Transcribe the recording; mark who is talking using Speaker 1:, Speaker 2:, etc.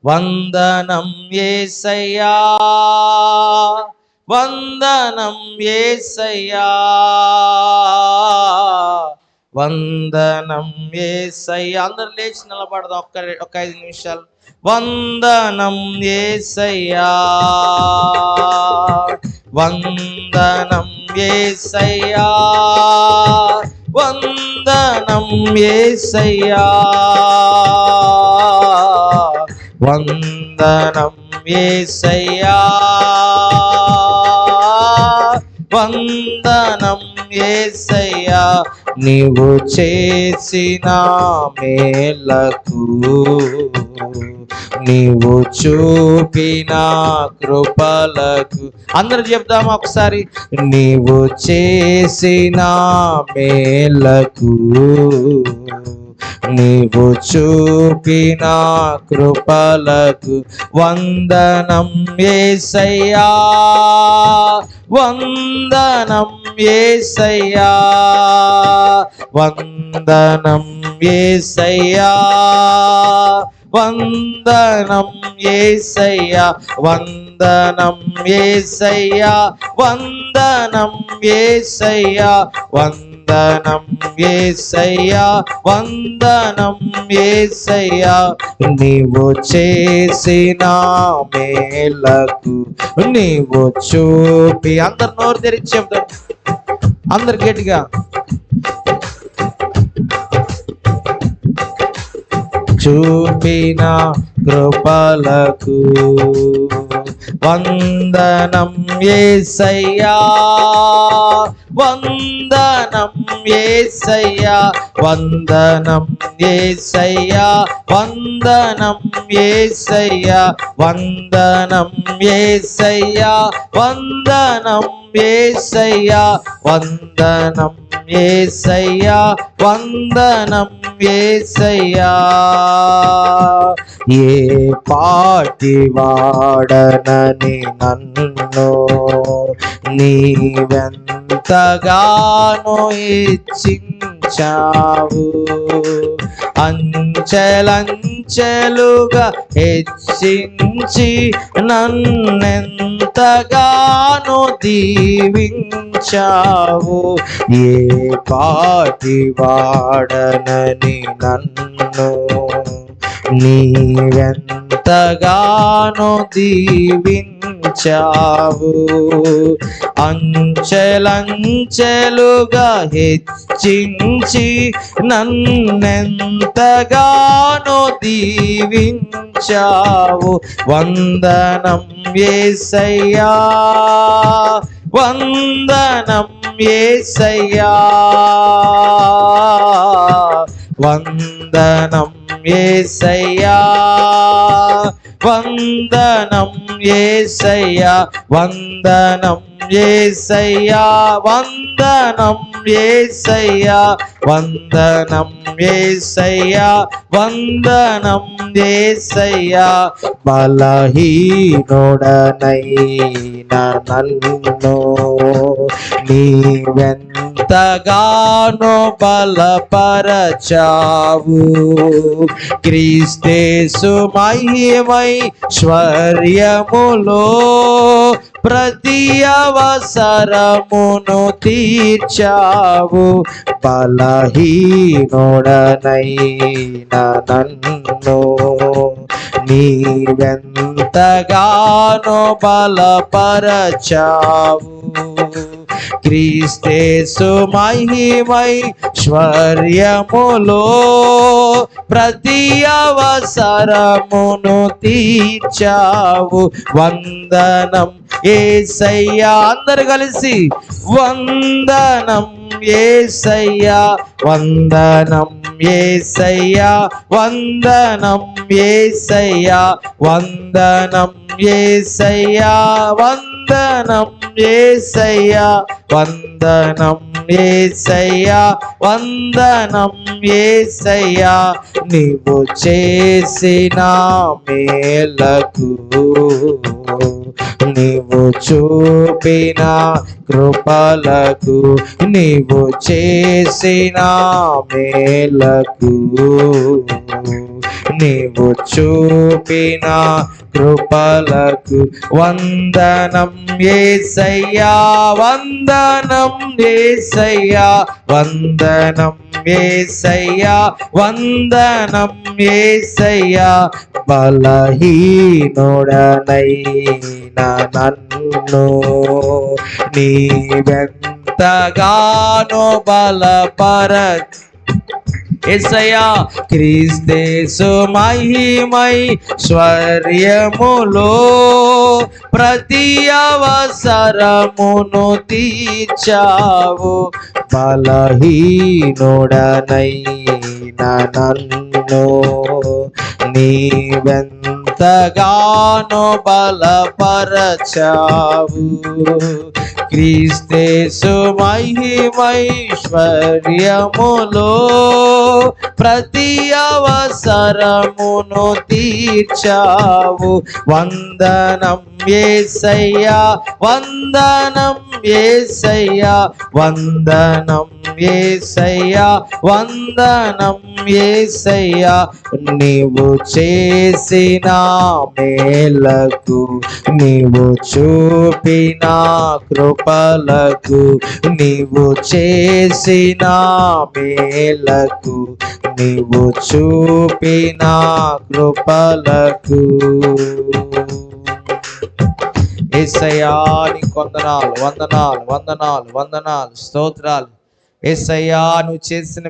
Speaker 1: వందనం యేసయ్యా, వందనం యేసయ్యా, వందనం యేసయ్యా. అందరూ లేచి నిలబడదాం ఒక 5 నిమిషాలు. వందనం యేసయ్యా, వందనం యేసయ్యా, వందనం యేసయ్యా, వందనం యేసయ్యా, వందనం యేసయ్యా. నీవు చేసిన మేలకు, నీవు చూపిన కృపలకు. అందరూ చెప్దామా ఒకసారి? నీవు చేసిన మేలకు, నీవు చూపిన కృపలకు వందనం యేసయ్యా, వందనం యేసయ్యా, వందనం యేసయ్యా, వందనం యేసయ్యా, వందనం యేసయ్యా, వందనం యేసయ్యా, వందనం యేసయ్యా, వందనం యేసయ్యా. నీవు చేసిన మేలకు, నీవు చూపి. అందరు నోరు తెరిచి చెప్తారు, అందరు గట్టిగా. చూపిన కృపలకు వందనం యేసయ్యా, వందనం యేసయ్యా, వందనం యేసయ్యా, వందనం యేసయ్యా, వందనం యేసయ్యా, వందనం యేసయ్యా, వందనం యేసయ్యా, వందనం యేసయ్యా. ఏ పాటి వాడనని నన్ను నీవెంతగానో హెచ్చించావు, అంచెలంచెలుగా హెచ్చించి నన్నెంతగానో దీవించావు. ఏ పాటి వాడనని నన్ను నీవెంతగానో దీవించావు, అంచెలంచెలుగా హెచ్చించి నన్నెంతగానో దీవించావు. వందనం యేసయ్యా, వందనం యేసయ్యా, వందనం యేసయ్యా, వందనం యేసయ్యా, వందనం యేసయ్యా, వందనం యేసయ్యా, వందనం యేసయ్యా, వందనం యేసయ్యా. బలహీనుడనైన నన్ను నీవెంతగానో బలపరచావు, క్రీస్తేసు మహిమైశ్వర్యములో ప్రతి అవసరమును తీర్చావు. బలహీనుడనైన నన్ను నీవెంతగానో బలపరచావు, క్రీస్తేసు మహిమైశ్వర్యములో ప్రతి అవసరమును తీర్చావు. వందనం యేసయ్యా. అందరు కలిసి వందనం యేసయ్యా, వందనం యేసయ్యా, వందనం యేసయ్యా, వందనం యేసయ్యా, వందనం యేసయ్యా, వందనం యేసయ్యా, వందనం యేసయ్యా. నీవు చేసిన మేలకు, నీవు చూపిన కృపలకు, నీవు చేసిన మేలకు నీవు చూపిన కృపలకు వందనం యేసయ్యా, వందనం యేసయ్యా, వందనం యేసయ్యా, వందనం యేసయ్యా. బలహీనుడనైన నన్ను నీవెంతగానో బలపరచు యేసయ్యా. క్రీస్తేసు మహిమైశ్వర్యములో ప్రతి అవసరమును తీర్చావు. బలహీనుడనైన నన్ను నీవెంతగానో బలపరచావు. క్రీస్తేసు మహిమైశ్వర్యములో ప్రతి అవసరమును తీర్చావు. వందనం యేసయ్యా, వందనం యేసయ్యా, వందనం యేసయ్యా, వందనం యేసయ్యా. నీవు చేసిన మేలకు, నీవు చూపిన కృపలకు, నీవు చేసిన మేలకు, నీవు చూపిన కృపలకు యేసయ్యా నీకు వందనాలు, వందనాలు, వందనాలు, వందనాలు, స్తోత్రాలు. యేసయ్యా నువ్వు చేసిన